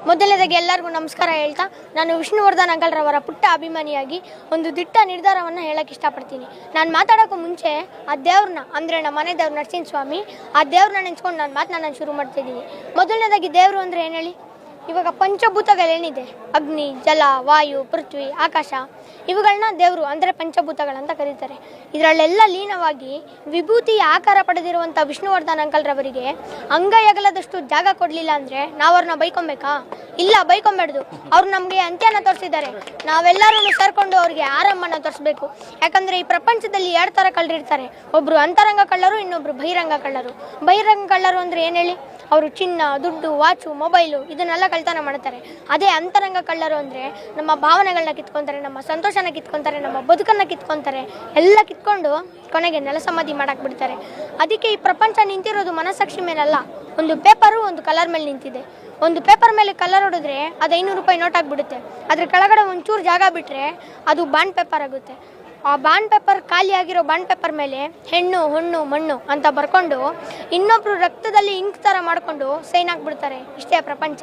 ಮೊದಲನೇದಾಗಿ ಎಲ್ಲರಿಗೂ ನಮಸ್ಕಾರ ಹೇಳ್ತಾ ನಾನು ವಿಷ್ಣುವರ್ಧನ್ ಅಂಕಲ್ರವರ ಪುಟ್ಟ ಅಭಿಮಾನಿಯಾಗಿ ಒಂದು ದಿಟ್ಟ ನಿರ್ಧಾರವನ್ನು ಹೇಳಕ್ಕೆ ಇಷ್ಟಪಡ್ತೀನಿ. ನಾನು ಮಾತಾಡೋಕ್ಕೂ ಮುಂಚೆ ಆ ದೇವ್ರನ್ನ ಅಂದರೆ ನಮ್ಮ ಮನೆ ದೇವ್ರು ನರಸಿಂಹಸ್ವಾಮಿ, ಆ ದೇವ್ರನ್ನ ನೆನೆಸ್ಕೊಂಡು ನಾನು ಶುರು ಮಾಡ್ತಿದ್ದೀನಿ. ಮೊದಲನೇದಾಗಿ ದೇವರು ಅಂದರೆ ಏನು ಹೇಳಿ? ಇವಾಗ ಪಂಚಭೂತಗಳೇನಿದೆ, ಅಗ್ನಿ, ಜಲ, ವಾಯು, ಪೃಥ್ವಿ, ಆಕಾಶ, ಇವುಗಳನ್ನ ದೇವರು ಅಂದರೆ ಪಂಚಭೂತಗಳಂತ ಕರೀತಾರೆ. ಇದರಲ್ಲೆಲ್ಲ ಲೀನವಾಗಿ ವಿಭೂತಿ ಆಕಾರ ಪಡೆದಿರುವಂಥ ವಿಷ್ಣುವರ್ಧನ್ ಅಂಕಲ್ರವರಿಗೆ ಅಂಗೈಯಗಲದಷ್ಟು ಜಾಗ ಕೊಡಲಿಲ್ಲ ಅಂದರೆ ನಾವು ಅವ್ರನ್ನ ಬೈಕೊಬೇಕಾ? ಇಲ್ಲ, ಬೈಕೊಂಬೇಡ್ದು. ಅವ್ರು ನಮಗೆ ಅಂತ್ಯನ ತೋರಿಸಿದ್ದಾರೆ. ನಾವೆಲ್ಲರೂ ಸೇರಿಕೊಂಡು ಅವ್ರಿಗೆ ಆರಂಭನ ತೋರಿಸ್ಬೇಕು. ಯಾಕಂದರೆ ಈ ಪ್ರಪಂಚದಲ್ಲಿ 2 ಥರ ಕಳ್ಳರಿರ್ತಾರೆ. ಒಬ್ಬರು ಅಂತರಂಗ ಕಳ್ಳರು, ಇನ್ನೊಬ್ಬರು ಬಹಿರಂಗ ಕಳ್ಳರು. ಬಹಿರಂಗ ಕಳ್ಳರು ಅಂದರೆ ಏನು ಹೇಳಿ? ಅವರು ಚಿನ್ನ, ದುಡ್ಡು, ವಾಚು, ಮೊಬೈಲು ಇದನ್ನೆಲ್ಲ ಕಳ್ತನ ಮಾಡ್ತಾರೆ. ಅದೇ ಅಂತರಂಗ ಕಳ್ಳರು ಅಂದರೆ ನಮ್ಮ ಭಾವನೆಗಳನ್ನ ಕಿತ್ಕೊತಾರೆ, ನಮ್ಮ ಸಂತೋಷನ ಕಿತ್ಕೊತಾರೆ, ನಮ್ಮ ಬದುಕನ್ನು ಕಿತ್ಕೊತಾರೆ. ಎಲ್ಲ ಕಿತ್ಕೊಂಡು ಕೊನೆಗೆ ನೆಲಸಮಾಧಿ ಮಾಡಕ್ಕೆ ಬಿಡ್ತಾರೆ. ಅದಕ್ಕೆ ಈ ಪ್ರಪಂಚ ನಿಂತಿರೋದು ಮನಸ್ಸಾಕ್ಷಿ ಮೇಲಲ್ಲ, ಒಂದು ಪೇಪರು ಒಂದು ಕಲರ್ ಮೇಲೆ ನಿಂತಿದೆ. ಒಂದು ಪೇಪರ್ ಮೇಲೆ ಕಲರ್ ಹೊಡೆದ್ರೆ ಅದು 500 ರೂಪಾಯಿ ನೋಟ್ ಆಗಿಬಿಡುತ್ತೆ. ಅದ್ರ ಕೆಳಗಡೆ ಒಂಚೂರು ಜಾಗ ಬಿಟ್ಟರೆ ಅದು ಬಾಂಡ್ ಪೇಪರ್ ಆಗುತ್ತೆ. ಆ ಬಾಂಡ್ ಪೇಪರ್, ಖಾಲಿಯಾಗಿರೋ ಬಾಂಡ್ ಪೇಪರ್ ಮೇಲೆ ಹೆಣ್ಣು, ಹೊಣ್ಣು, ಮಣ್ಣು ಅಂತ ಬರ್ಕೊಂಡು ಇನ್ನೊಬ್ರು ರಕ್ತದಲ್ಲಿ ಇಂಕ್ ಥರ ಮಾಡಿಕೊಂಡು ಸೈನ್ ಹಾಕ್ಬಿಡ್ತಾರೆ. ಇಷ್ಟೇ ಪ್ರಪಂಚ.